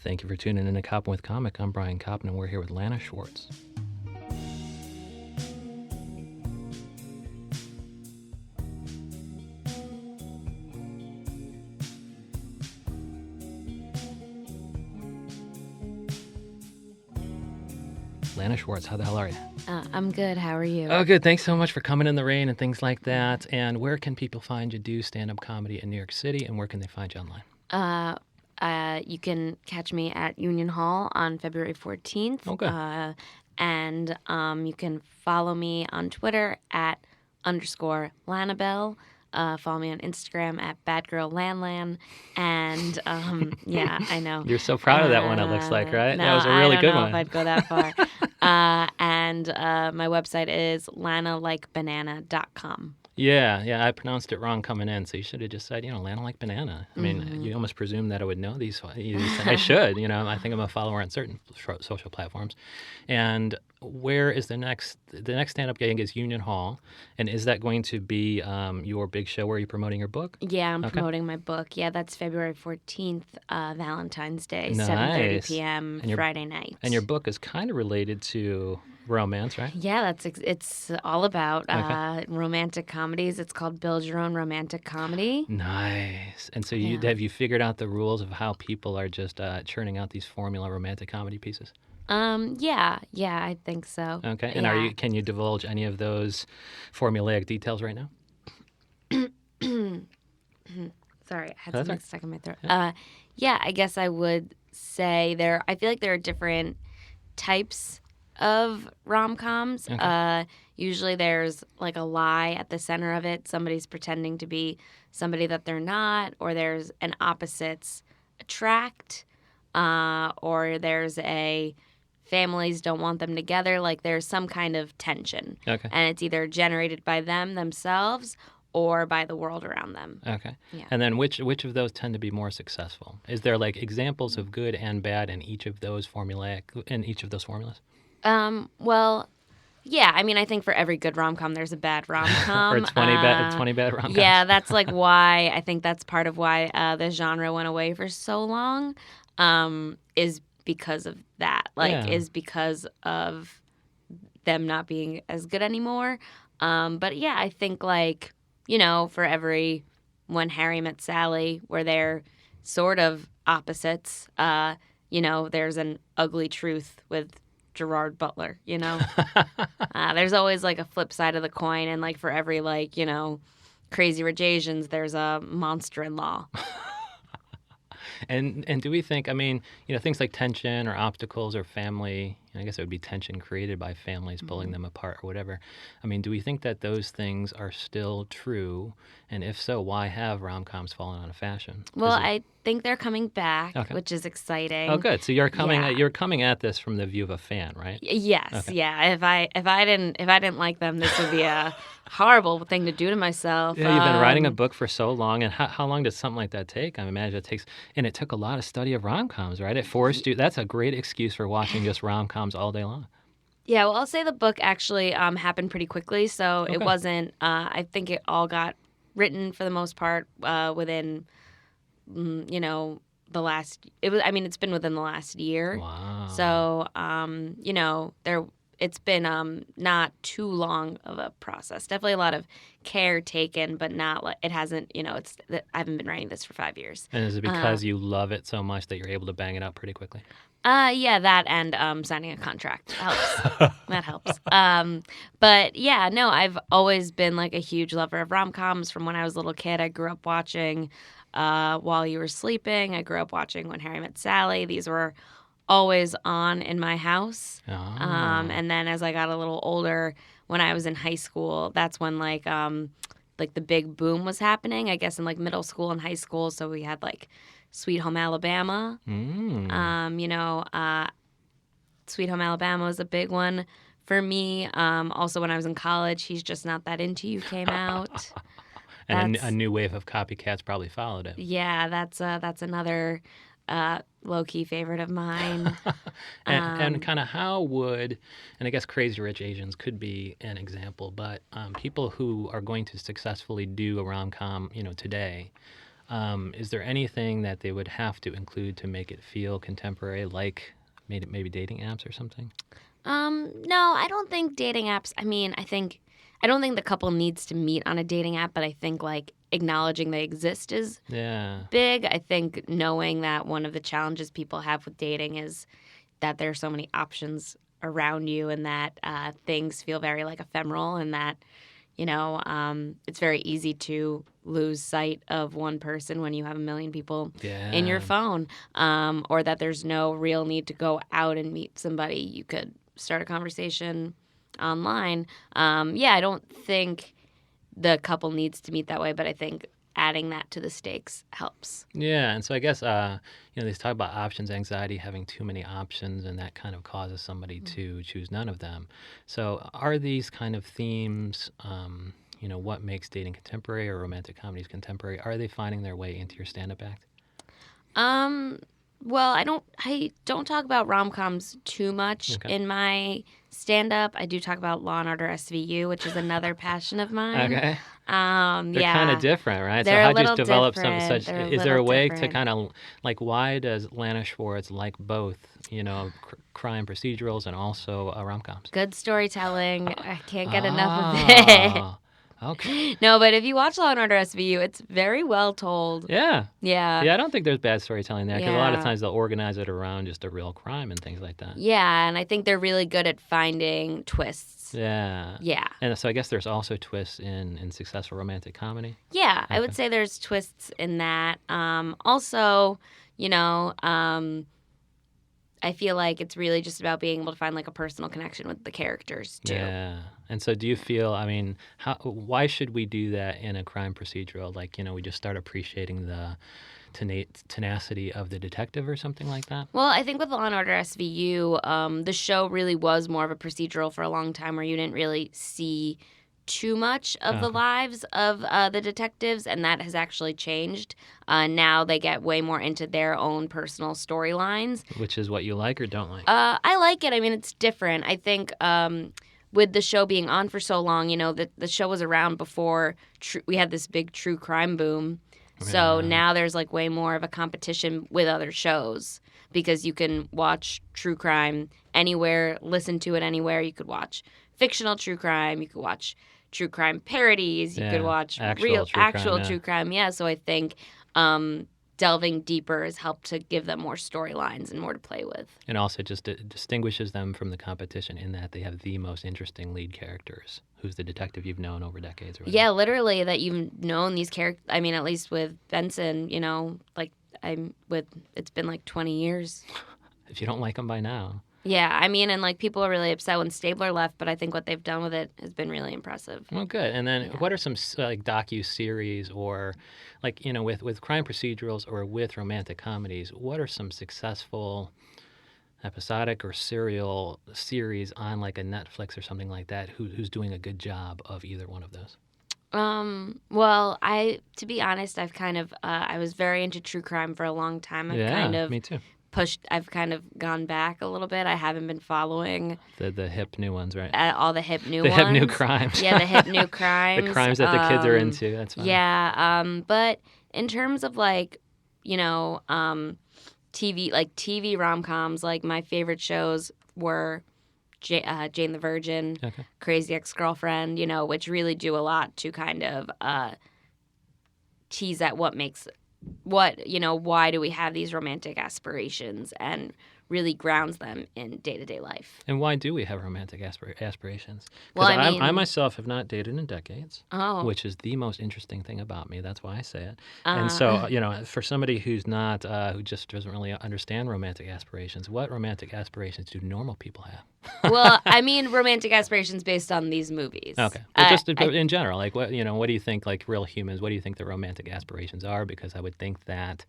Thank you for tuning in to Koppen with Comic. I'm Brian Koppen, and we're here with Lana Schwartz. Lana Schwartz, how the hell are you? I'm good. How are you? Oh, good. Thanks so much for coming in the rain and things like that. And where can people find you do stand-up comedy in New York City, and where can they find you online? You can catch me at Union Hall on February 14th. Okay. And you can follow me on Twitter at _Lanabelle. Follow me on Instagram at badgirllanlan. And yeah, I know. You're so proud of that one, it looks like, right? No, That was a really good one. I don't know if I'd go that far. And my website is lanalikebanana.com. Yeah, I pronounced it wrong coming in, so you should have just said, Lana like banana. I mean, you almost presume that I would know these. I should, I think I'm a follower on certain social platforms. And where is the next stand-up gig is Union Hall, and is that going to be your big show where you're promoting your book? Yeah, I'm promoting my book. Yeah, that's February 14th, Valentine's Day, Nice. 7:30 p.m. Friday night. And your book is kind of related to romance, right? Yeah, it's all about romantic comedies. It's called Build Your Own Romantic Comedy. Nice. And so have you figured out the rules of how people are just churning out these formula romantic comedy pieces? Yeah, I think so. Okay. And can you divulge any of those formulaic details right now? Sorry, I had something stuck in my throat. Yeah, I guess I would say I feel like there are different types of rom-coms. Okay. Usually there's like a lie at the center of it. Somebody's pretending to be somebody that they're not, or there's an opposites attract, or there's families don't want them together. Like there's some kind of tension. Okay. And it's either generated by themselves or by the world around them. Okay. Yeah. And then which of those tend to be more successful? Is there like examples of good and bad in each of those formulas? Well, yeah. I mean, I think for every good rom-com, there's a bad rom-com. Or 20 bad rom-coms. Yeah, that's like why I think that's part of why the genre went away for so long, is because of that. Is because of them not being as good anymore. But yeah, I think for every When Harry Met Sally, where they're sort of opposites, there's an Ugly Truth with Gerard Butler, There's always like a flip side of the coin, and for every Crazy Rich Asians, there's a monster-in-law. And do we think, things like tension or obstacles or family, I guess it would be tension created by families pulling them apart or whatever. Do we think that those things are still true? And if so, why have rom-coms fallen out of fashion? Well, I think they're coming back, Okay. which is exciting. Oh, good. So you're coming at this from the view of a fan, right? Yes, okay. Yeah. If I didn't like them, this would be a horrible thing to do to myself. Yeah, you've been writing a book for so long, and how long does something like that take? I imagine it took a lot of study of rom-coms, right? It forced you. That's a great excuse for watching just rom-coms all day long. Yeah, well, I'll say the book actually happened pretty quickly, so It wasn't. I think it all got written for the most part within, the last. It's been within the last year. Wow. So, it's been not too long of a process. Definitely a lot of care taken, but not it hasn't. I haven't been writing this for 5 years. And is it because you love it so much that you're able to bang it out pretty quickly? Yeah, that and signing a contract helps. That helps. But yeah, no, I've always been a huge lover of rom-coms from when I was a little kid. I grew up watching While You Were Sleeping. I grew up watching When Harry Met Sally. These were always on in my house. Oh. And then as I got a little older, when I was in high school, that's when the big boom was happening, I guess in middle school and high school. So we had Sweet Home Alabama. Sweet Home Alabama was a big one for me. Also, when I was in college, He's Just Not That Into You came out. And a new wave of copycats probably followed it. Yeah, that's another low-key favorite of mine. and kind of how would, and I guess Crazy Rich Asians could be an example, but people who are going to successfully do a rom-com, today, Is there anything that they would have to include to make it feel contemporary, like maybe dating apps or something? No, I don't think dating apps. I don't think the couple needs to meet on a dating app, but I think like acknowledging they exist is big. I think knowing that one of the challenges people have with dating is that there are so many options around you, and that things feel very like ephemeral, and that it's very easy to lose sight of one person when you have a million people in your phone, or that there's no real need to go out and meet somebody. You could start a conversation online. I don't think the couple needs to meet that way, but I think adding that to the stakes helps. Yeah, and so I guess they talk about options anxiety, having too many options, and that kind of causes somebody to choose none of them. So are these kind of themes, what makes dating contemporary or romantic comedies contemporary, are they finding their way into your stand-up act? Well, I don't talk about rom-coms too much in my stand-up. I do talk about Law and Order SVU, which is another passion of mine. Okay. They're kind of different, right? They're so how'd you develop different. such? Is there a way to kind of like, why does Lana Schwartz like both, crime procedurals and also rom-coms? Good storytelling. I can't get enough of it. Okay. No, but if you watch Law and Order SVU, it's very well told. Yeah. Yeah. Yeah, I don't think there's bad storytelling there, because a lot of times they'll organize it around just a real crime and things like that. Yeah, and I think they're really good at finding twists. Yeah. Yeah. And so I guess there's also twists in successful romantic comedy. Yeah, okay. I would say there's twists in that. Also, I feel like it's really just about being able to find like a personal connection with the characters too. Yeah. And so do you feel, why should we do that in a crime procedural? Like, we just start appreciating the tenacity of the detective or something like that? Well, I think with Law and Order SVU, the show really was more of a procedural for a long time, where you didn't really see too much of the lives of the detectives, and that has actually changed. Now they get way more into their own personal storylines. Which is what you like or don't like? I like it. I mean, it's different. I think with the show being on for so long, the show was around before we had this big true crime boom. Yeah. So now there's like way more of a competition with other shows, because you can watch true crime anywhere, listen to it anywhere. You could watch fictional true crime. You could watch true crime parodies. You could watch actual true crime. Yeah. So I think delving deeper has helped to give them more storylines and more to play with. And also just it distinguishes them from the competition in that they have the most interesting lead characters. Who's the detective you've known over decades? Or whatever. Yeah, literally, that you've known these characters. I mean, at least with Benson, it's been like 20 years. If you don't like them by now. Yeah, I mean, and like people are really upset when Stabler left, but I think what they've done with it has been really impressive. Well, good. And then what are some like docu-series or like, with crime procedurals or with romantic comedies, what are some successful episodic or serial series on like a Netflix or something like that who's doing a good job of either one of those? Well, to be honest, I've kind of, I was very into true crime for a long time. Me too. I've kind of gone back a little bit. I haven't been following the hip new ones, right? All the hip new ones. The hip new crimes. Yeah, the hip new crimes. The crimes that the kids are into. That's fine. Yeah, but in terms of like, TV rom-coms, like my favorite shows were Jane the Virgin, Crazy Ex-Girlfriend, which really do a lot to kind of tease at why do we have these romantic aspirations, and really grounds them in day-to-day life. And why do we have romantic aspirations? Well, I myself have not dated in decades, which is the most interesting thing about me. That's why I say it. And so, for somebody who's not, who just doesn't really understand romantic aspirations, what romantic aspirations do normal people have? Well, I mean, romantic aspirations based on these movies. Okay. But just in general, like what do you think, like real humans, what do you think the romantic aspirations are? Because I would think that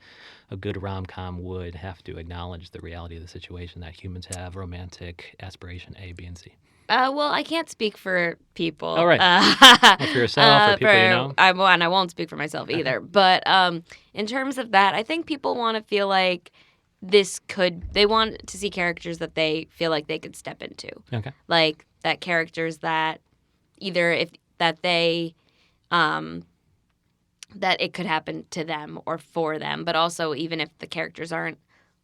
a good rom-com would have to acknowledge the reality of the situation that humans have romantic aspiration A, B, and C. Well, I can't speak for people. All right. Well, for yourself, for people you know? And I won't speak for myself either. But in terms of that, I think people want to feel like they want to see characters that they feel like they could step into. Okay. Like that characters that either that it could happen to them or for them. But also, even if the characters aren't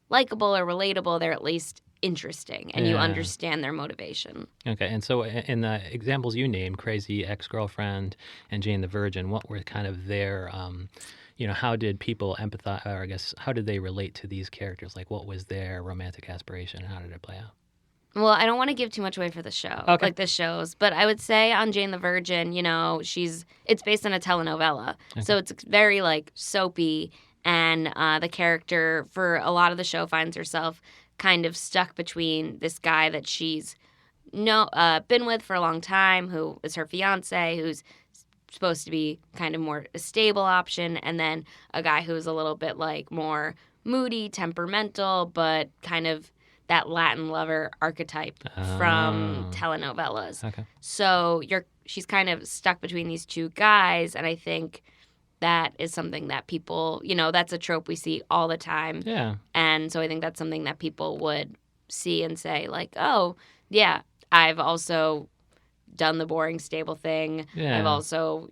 likable or relatable, they're at least interesting and you understand their motivation. Okay, and so in the examples you named, Crazy Ex-Girlfriend and Jane the Virgin, what were kind of their, how did people empathize, or I guess, how did they relate to these characters? Like, what was their romantic aspiration and how did it play out? Well, I don't want to give too much away for the show, like the shows, but I would say on Jane the Virgin, it's based on a telenovela, so it's very like soapy, and the character for a lot of the show finds herself kind of stuck between this guy that she's been with for a long time, who is her fiance, who's supposed to be kind of more a stable option, and then a guy who's a little bit like more moody, temperamental, but kind of that Latin lover archetype from telenovelas. Okay. So she's kind of stuck between these two guys, and I think that is something that people, that's a trope we see all the time. Yeah. And so I think that's something that people would see and say, like, oh, yeah, I've also done the boring, stable thing. Yeah. I've also,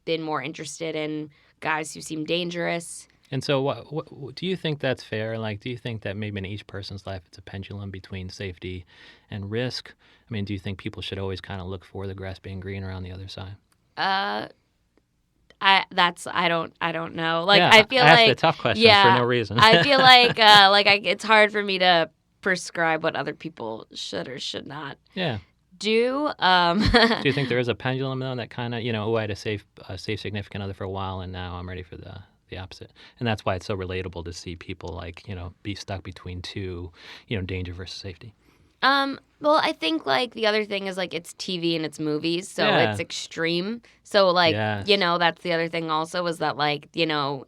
been more interested in guys who seem dangerous. And so what do you think that's fair? Like, do you think that maybe in each person's life it's a pendulum between safety and risk? I mean, do you think people should always kind of look for the grass being greener on the other side? I don't know. Like, yeah, I feel I like asked the tough questions for no reason. I feel like it's hard for me to prescribe what other people should or should not do. Do you think there is a pendulum though that kind of I had a safe significant other for a while and now I'm ready for the opposite, and that's why it's so relatable to see people like be stuck between two danger versus safety. Well, I think like the other thing is like it's TV and it's movies, so it's extreme. So like that's the other thing also is that like and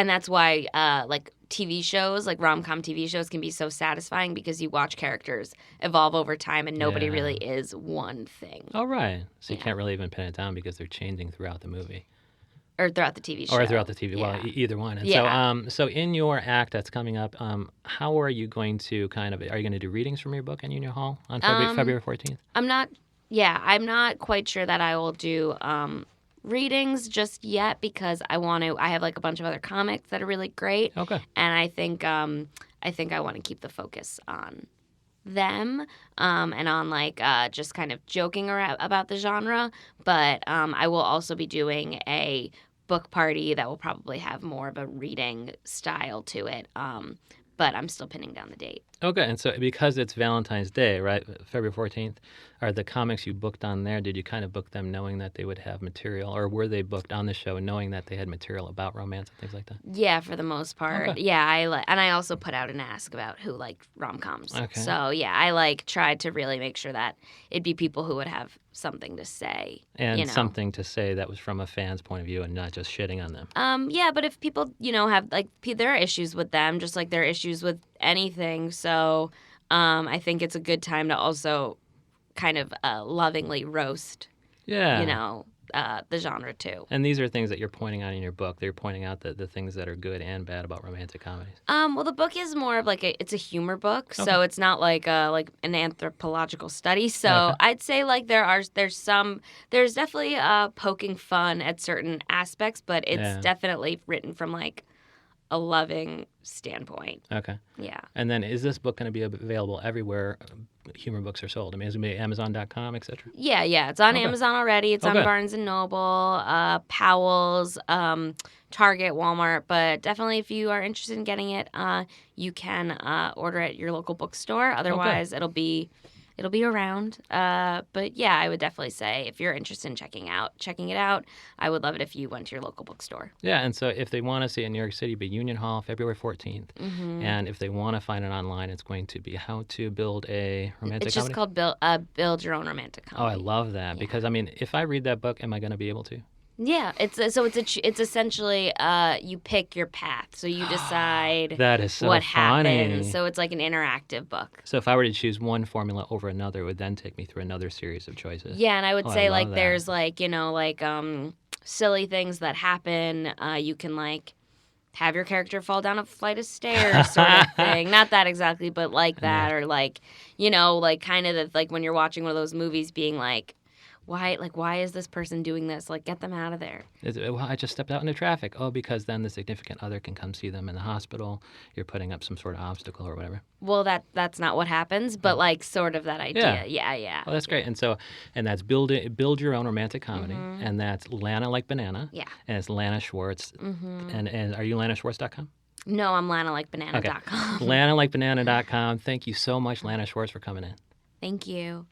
that's why like TV shows, like rom-com TV shows, can be so satisfying because you watch characters evolve over time and nobody really is one thing. Oh, right. So you can't really even pin it down because they're changing throughout the movie. Or throughout the TV show. Or throughout the TV. Well, either one. And so in your act that's coming up, how are you going to are you going to do readings from your book in Union Hall on February 14th? I'm not quite sure that I will do readings just yet because I have like a bunch of other comics that are really great. Okay. And I think I want to keep the focus on them and on like just kind of joking about the genre, but I will also be doing a book party that will probably have more of a reading style to it, but I'm still pinning down the date. Okay, and so because it's Valentine's Day, right, February 14th, are the comics you booked on there, did you kind of book them knowing that they would have material, or were they booked on the show knowing that they had material about romance and things like that? Yeah, for the most part. Okay. Yeah, and I also put out an ask about who liked rom-coms. Okay. So, yeah, I tried to really make sure that it'd be people who would have something to say. And something to say that was from a fan's point of view and not just shitting on them. Yeah, but if people, have, like, there are issues with them, just like there are issues with anything. So I think it's a good time to also kind of lovingly roast, the genre too. And these are things that you're pointing out in your book. They're pointing out the things that are good and bad about romantic comedies. Well, the book is more of like it's a humor book, so it's not like an anthropological study. So I'd say like there's definitely poking fun at certain aspects, but it's definitely written from like a loving standpoint. Okay. Yeah. And then is this book going to be available everywhere humor books are sold? I mean, is it going to be Amazon.com, etc.? Yeah. It's on Amazon already. It's on Barnes & Noble, Powell's, Target, Walmart. But definitely if you are interested in getting it, you can order it at your local bookstore. Otherwise, it'll be around. But yeah, I would definitely say if you're interested in checking it out, I would love it if you went to your local bookstore. Yeah, and so if they want to see it in New York City, be Union Hall, February 14th. Mm-hmm. And if they want to find it online, it's going to be How to Build a Romantic Comedy. It's just called Build Your Own Romantic Comedy. Oh, I love that because I mean, if I read that book, am I going to be able to? Yeah, it's essentially you pick your path, so you decide that is so what funny. happens. So it's like an interactive book. So if I were to choose one formula over another, it would then take me through another series of choices. Yeah, and I would say like there's like silly things that happen. You can like have your character fall down a flight of stairs sort of thing. Not that exactly, but like that, or like like kind of like when you're watching one of those movies, being like, why is this person doing this? Like, get them out of there. Well, I just stepped out into traffic. Oh, because then the significant other can come see them in the hospital. You're putting up some sort of obstacle or whatever. Well, that's not what happens, but like sort of that idea. Yeah. Oh, that's great. And that's build your own romantic comedy, and that's Lana like banana. Yeah. And it's Lana Schwartz. And are you LanaSchwartz.com? No, I'm LanaLikeBanana.com. LanaLikeBanana.com. Thank you so much, Lana Schwartz, for coming in. Thank you.